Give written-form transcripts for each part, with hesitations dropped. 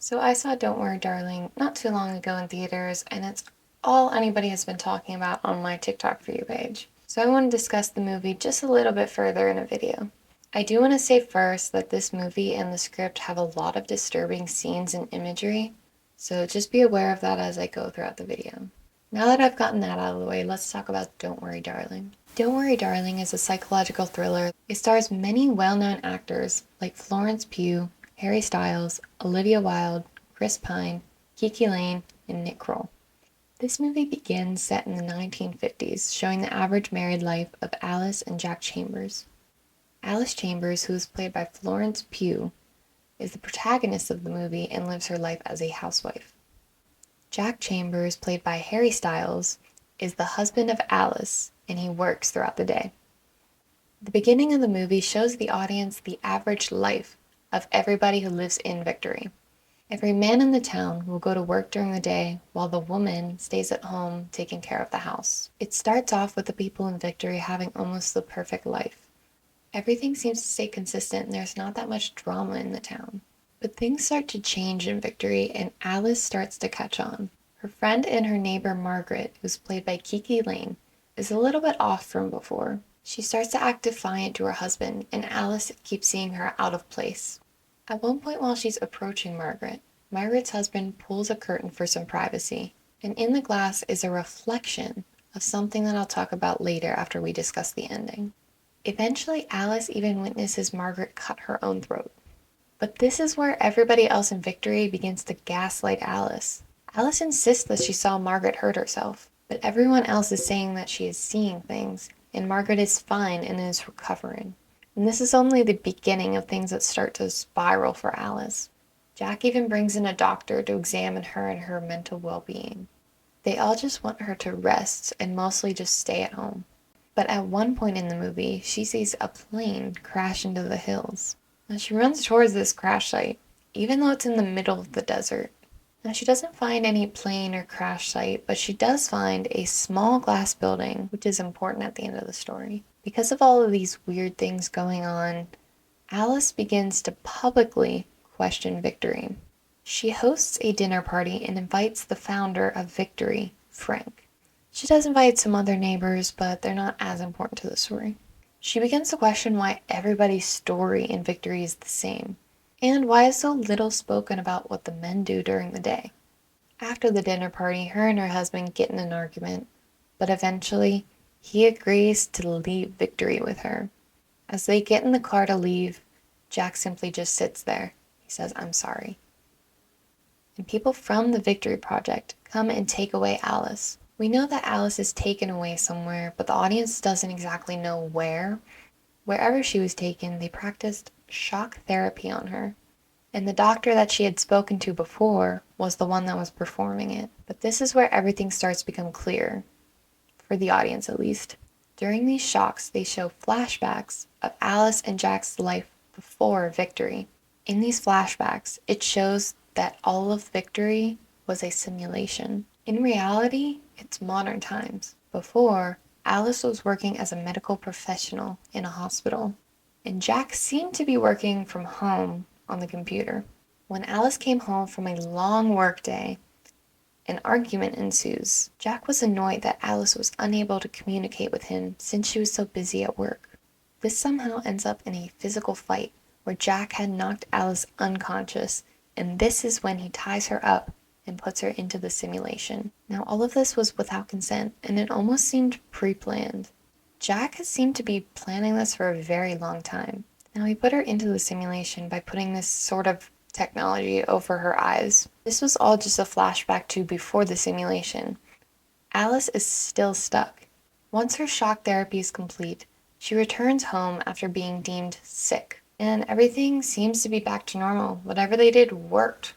So I saw Don't Worry Darling not too long ago in theaters, and it's all anybody has been talking about on my TikTok For You page. So I want to discuss the movie just a little bit further in a video. I do want to say first that this movie and the script have a lot of disturbing scenes and imagery, so just be aware of that as I go throughout the video. Now that I've gotten that out of the way, let's talk about Don't Worry Darling. Don't Worry Darling is a psychological thriller. It stars many well-known actors like Florence Pugh, Harry Styles, Olivia Wilde, Chris Pine, Kiki Lane, and Nick Kroll. This movie begins set in the 1950s, showing the average married life of Alice and Jack Chambers. Alice Chambers, who is played by Florence Pugh, is the protagonist of the movie and lives her life as a housewife. Jack Chambers, played by Harry Styles, is the husband of Alice, and he works throughout the day. The beginning of the movie shows the audience the average life of everybody who lives in Victory. Every man in the town will go to work during the day while the woman stays at home taking care of the house. It starts off with the people in Victory having almost the perfect life. Everything seems to stay consistent and there's not that much drama in the town. But things start to change in Victory and Alice starts to catch on. Her friend and her neighbor Margaret, who's played by Kiki Lane, is a little bit off from before. She starts to act defiant to her husband, and Alice keeps seeing her out of place. At one point while she's approaching Margaret, Margaret's husband pulls a curtain for some privacy, and in the glass is a reflection of something that I'll talk about later after we discuss the ending. Eventually, Alice even witnesses Margaret cut her own throat. But this is where everybody else in Victory begins to gaslight Alice. Alice insists that she saw Margaret hurt herself, but everyone else is saying that she is seeing things, and Margaret is fine and is recovering. And this is only the beginning of things that start to spiral for Alice. Jack even brings in a doctor to examine her and her mental well-being. They all just want her to rest and mostly just stay at home. But at one point in the movie, she sees a plane crash into the hills. Now she runs towards this crash site, even though it's in the middle of the desert. Now she doesn't find any plane or crash site, but she does find a small glass building, which is important at the end of the story. Because of all of these weird things going on, Alice begins to publicly question Victory. She hosts a dinner party and invites the founder of Victory, Frank. She does invite some other neighbors, but they're not as important to the story. She begins to question why everybody's story in Victory is the same, and why is so little spoken about what the men do during the day. After the dinner party, her and her husband get in an argument, but eventually, he agrees to leave Victory with her. As they get in the car to leave, Jack simply just sits there. He says, "I'm sorry." And people from the Victory Project come and take away Alice. We know that Alice is taken away somewhere, but the audience doesn't exactly know where. Wherever she was taken, they practiced shock therapy on her. And the doctor that she had spoken to before was the one that was performing it. But this is where everything starts to become clear, for the audience at least. During these shocks, they show flashbacks of Alice and Jack's life before Victory. In these flashbacks, it shows that all of Victory was a simulation. In reality, it's modern times. Before, Alice was working as a medical professional in a hospital, and Jack seemed to be working from home on the computer. When Alice came home from a long work day, an argument ensues. Jack was annoyed that Alice was unable to communicate with him since she was so busy at work. This somehow ends up in a physical fight where Jack had knocked Alice unconscious, and this is when he ties her up and puts her into the simulation. Now, all of this was without consent, and it almost seemed pre-planned. Jack has seemed to be planning this for a very long time. Now, he put her into the simulation by putting this sort of technology over her eyes. This was all just a flashback to before the simulation. Alice is still stuck. Once her shock therapy is complete, she returns home after being deemed sick, and everything seems to be back to normal. Whatever they did worked.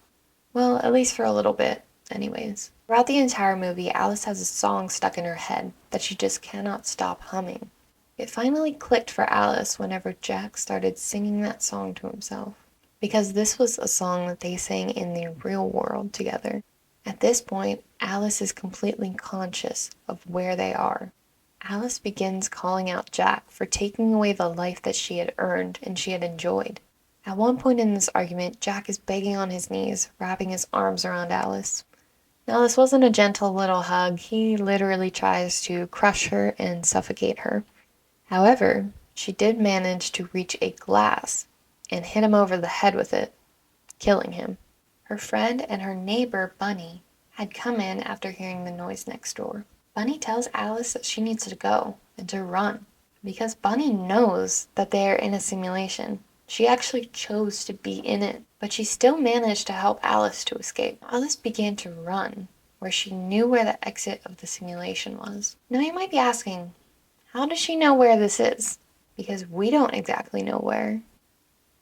Well, at least for a little bit, anyways. Throughout the entire movie, Alice has a song stuck in her head that she just cannot stop humming. It finally clicked for Alice whenever Jack started singing that song to himself, because this was a song that they sang in the real world together. At this point, Alice is completely conscious of where they are. Alice begins calling out Jack for taking away the life that she had earned and she had enjoyed. At one point in this argument, Jack is begging on his knees, wrapping his arms around Alice. Now, this wasn't a gentle little hug. He literally tries to crush her and suffocate her. However, she did manage to reach a glass and hit him over the head with it, killing him. Her friend and her neighbor, Bunny, had come in after hearing the noise next door. Bunny tells Alice that she needs to go and to run because Bunny knows that they are in a simulation. She actually chose to be in it, but she still managed to help Alice to escape. Alice began to run, where she knew where the exit of the simulation was. Now you might be asking, how does she know where this is? Because we don't exactly know where.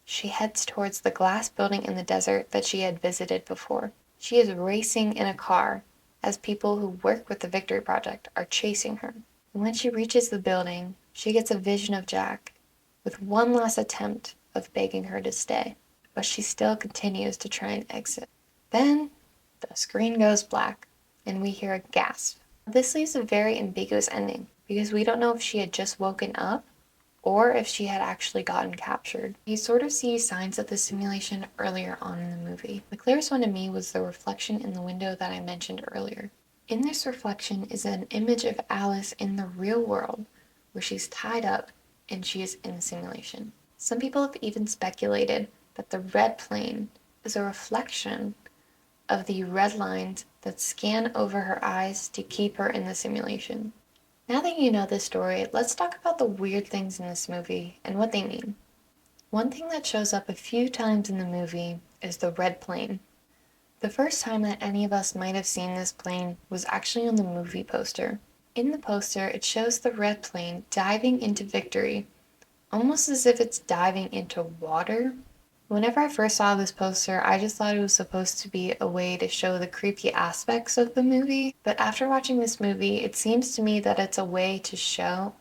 She heads towards the glass building in the desert that she had visited before. She is racing in a car as people who work with the Victory Project are chasing her. And when she reaches the building, she gets a vision of Jack with one last attempt of begging her to stay, but she still continues to try and exit. Then the screen goes black and we hear a gasp. This leaves a very ambiguous ending because we don't know if she had just woken up or if she had actually gotten captured. You sort of see signs of the simulation earlier on in the movie. The clearest one to me was the reflection in the window that I mentioned earlier. In this reflection is an image of Alice in the real world where she's tied up and she is in the simulation. Some people have even speculated that the red plane is a reflection of the red lines that scan over her eyes to keep her in the simulation. Now that you know this story, let's talk about the weird things in this movie and what they mean. One thing that shows up a few times in the movie is the red plane. The first time that any of us might have seen this plane was actually on the movie poster. In the poster, it shows the red plane diving into Victory, almost as if it's diving into water. Whenever I first saw this poster, I just thought it was supposed to be a way to show the creepy aspects of the movie. But after watching this movie, it seems to me that it's a way to show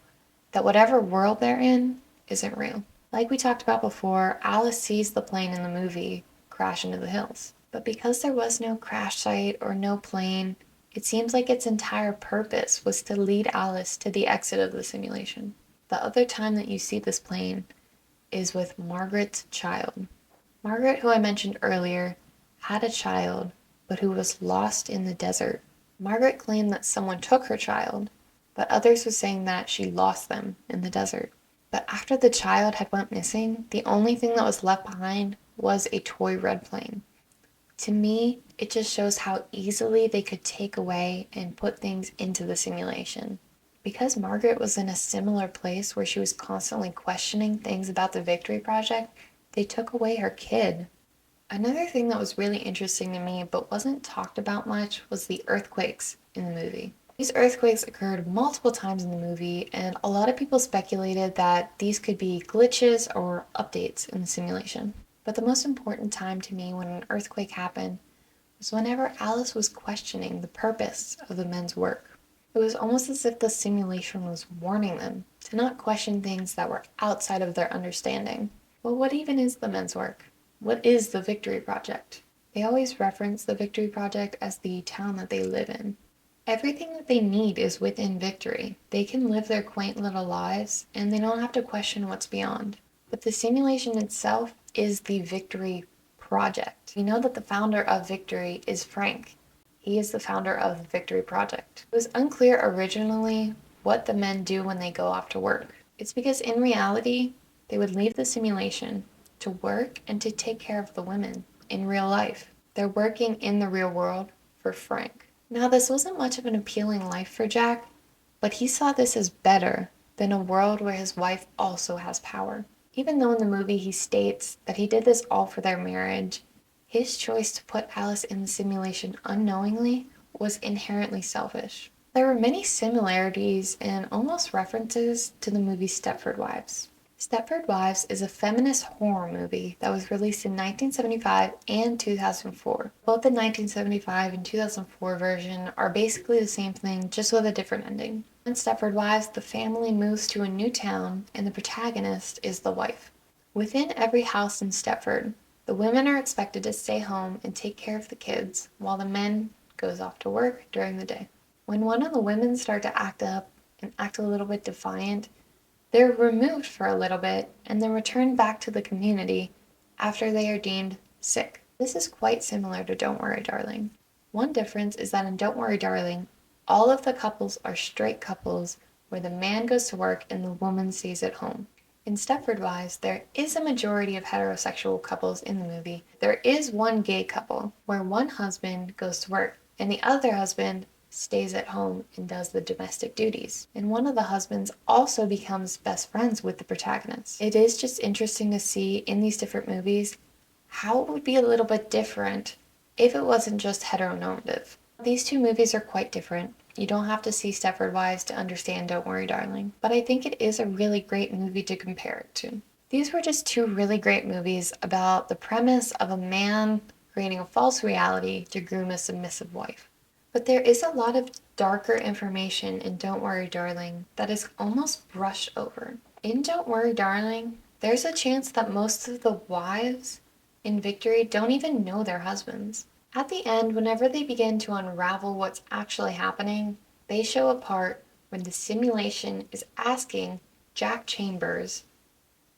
that whatever world they're in isn't real. Like we talked about before, Alice sees the plane in the movie crash into the hills. But because there was no crash site or no plane, it seems like its entire purpose was to lead Alice to the exit of the simulation. The other time that you see this plane is with Margaret's child. Margaret, who I mentioned earlier, had a child, but who was lost in the desert. Margaret claimed that someone took her child, but others were saying that she lost them in the desert. But after the child had went missing, the only thing that was left behind was a toy red plane. To me, it just shows how easily they could take away and put things into the simulation. Because Margaret was in a similar place where she was constantly questioning things about the Victory Project, they took away her kid. Another thing that was really interesting to me but wasn't talked about much was the earthquakes in the movie. These earthquakes occurred multiple times in the movie, and a lot of people speculated that these could be glitches or updates in the simulation. But the most important time to me when an earthquake happened was whenever Alice was questioning the purpose of the men's work. It was almost as if the simulation was warning them to not question things that were outside of their understanding. Well, what even is the men's work? What is the Victory Project? They always reference the Victory Project as the town that they live in. Everything that they need is within Victory. They can live their quaint little lives, and they don't have to question what's beyond. But the simulation itself is the Victory Project. We know that the founder of Victory is Frank. He is the founder of the Victory Project. It was unclear originally what the men do when they go off to work. It's because in reality, they would leave the simulation to work and to take care of the women in real life. They're working in the real world for Frank. Now, this wasn't much of an appealing life for Jack, but he saw this as better than a world where his wife also has power. Even though in the movie he states that he did this all for their marriage, his choice to put Alice in the simulation unknowingly was inherently selfish. There were many similarities and almost references to the movie Stepford Wives. Stepford Wives is a feminist horror movie that was released in 1975 and 2004. Both the 1975 and 2004 version are basically the same thing, just with a different ending. In Stepford Wives, the family moves to a new town and the protagonist is the wife. Within every house in Stepford, the women are expected to stay home and take care of the kids while the men goes off to work during the day. When one of the women start to act up and act a little bit defiant, they're removed for a little bit and then returned back to the community after they are deemed sick. This is quite similar to Don't Worry, Darling. One difference is that in Don't Worry, Darling, all of the couples are straight couples where the man goes to work and the woman stays at home. In Stepford Wives, there is a majority of heterosexual couples in the movie. There is one gay couple where one husband goes to work and the other husband stays at home and does the domestic duties. And one of the husbands also becomes best friends with the protagonist. It is just interesting to see in these different movies how it would be a little bit different if it wasn't just heteronormative. These two movies are quite different. You don't have to see Stepford Wives to understand Don't Worry, Darling, but I think it is a really great movie to compare it to. These were just two really great movies about the premise of a man creating a false reality to groom a submissive wife. But there is a lot of darker information in Don't Worry, Darling that is almost brushed over. In Don't Worry, Darling, there's a chance that most of the wives in Victory don't even know their husbands. At the end, whenever they begin to unravel what's actually happening, they show a part when the simulation is asking Jack Chambers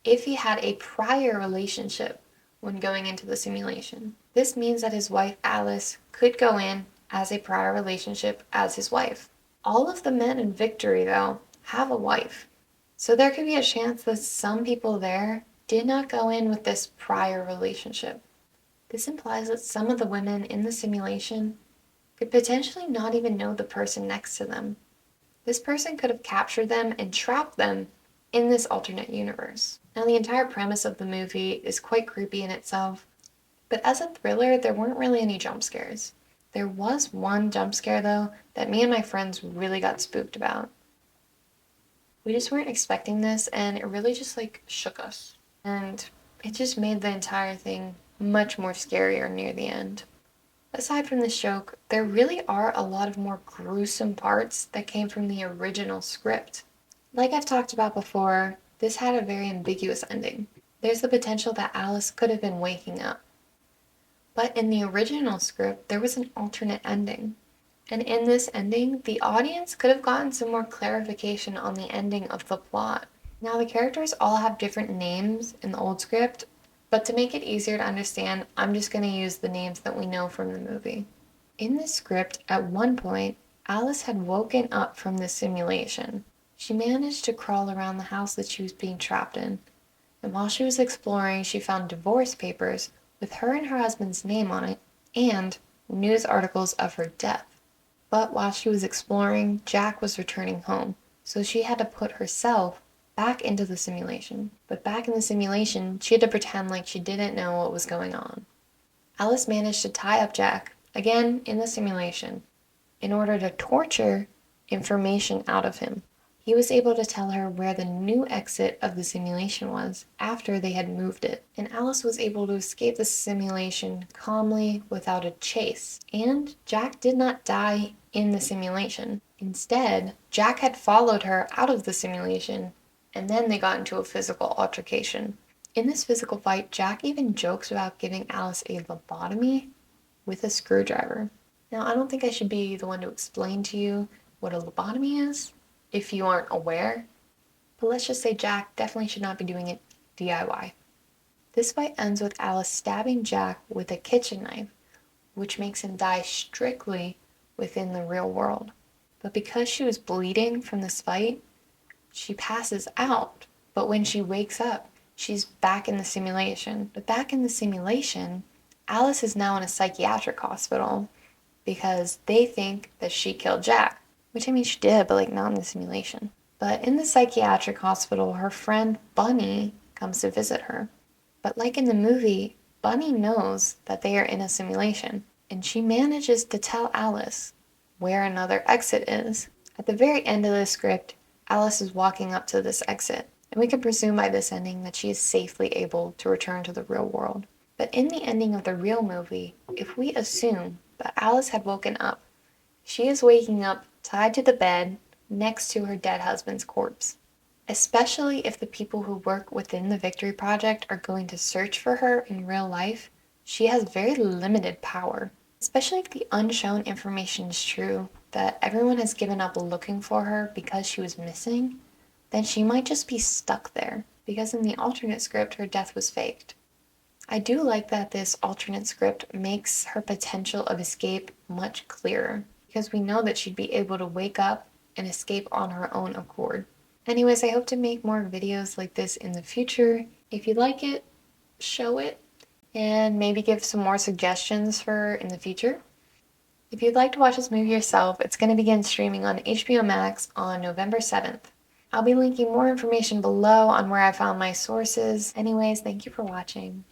if he had a prior relationship when going into the simulation. This means that his wife Alice could go in as a prior relationship as his wife. All of the men in Victory, though, have a wife. So there could be a chance that some people there did not go in with this prior relationship. This implies that some of the women in the simulation could potentially not even know the person next to them. This person could have captured them and trapped them in this alternate universe. Now, the entire premise of the movie is quite creepy in itself, but as a thriller, there weren't really any jump scares. There was one jump scare, though, that me and my friends really got spooked about. We just weren't expecting this, and it really just shook us. And it just made the entire thing much more scarier near the end. Aside from this joke, there really are a lot of more gruesome parts that came from the original script. Like I've talked about before, this had a very ambiguous ending. There's the potential that Alice could have been waking up. But in the original script, there was an alternate ending. And in this ending, the audience could have gotten some more clarification on the ending of the plot. Now, the characters all have different names in the old script, but to make it easier to understand, I'm just going to use the names that we know from the movie. In this script, at one point, Alice had woken up from the simulation. She managed to crawl around the house that she was being trapped in, and while she was exploring, she found divorce papers with her and her husband's name on it, and news articles of her death. But while she was exploring, Jack was returning home, so she had to put herself back into the simulation. But back in the simulation, she had to pretend like she didn't know what was going on. Alice managed to tie up Jack, again in the simulation, in order to torture information out of him. He was able to tell her where the new exit of the simulation was after they had moved it, and Alice was able to escape the simulation calmly without a chase. And Jack did not die in the simulation. Instead, Jack had followed her out of the simulation, and then they got into a physical altercation. In this physical fight, Jack even jokes about giving Alice a lobotomy with a screwdriver. Now, I don't think I should be the one to explain to you what a lobotomy is, if you aren't aware, but let's just say Jack definitely should not be doing it DIY. This fight ends with Alice stabbing Jack with a kitchen knife, which makes him die strictly within the real world. But because she was bleeding from this fight, she passes out, but when she wakes up, she's back in the simulation. But back in the simulation, Alice is now in a psychiatric hospital because they think that she killed Jack. Which, I mean, she did, but not in the simulation. But in the psychiatric hospital, her friend Bunny comes to visit her. But like in the movie, Bunny knows that they are in a simulation, and she manages to tell Alice where another exit is. At the very end of the script, Alice is walking up to this exit, and we can presume by this ending that she is safely able to return to the real world. But in the ending of the real movie, if we assume that Alice had woken up, she is waking up tied to the bed next to her dead husband's corpse. Especially if the people who work within the Victory Project are going to search for her in real life, she has very limited power. Especially if the unshown information is true, that everyone has given up looking for her because she was missing, then she might just be stuck there, because in the alternate script, her death was faked. I do like that this alternate script makes her potential of escape much clearer, because we know that she'd be able to wake up and escape on her own accord. Anyways, I hope to make more videos like this in the future. If you like it, show it, and maybe give some more suggestions for in the future. If you'd like to watch this movie yourself, it's going to begin streaming on HBO Max on November 7th. I'll be linking more information below on where I found my sources. Anyways, thank you for watching.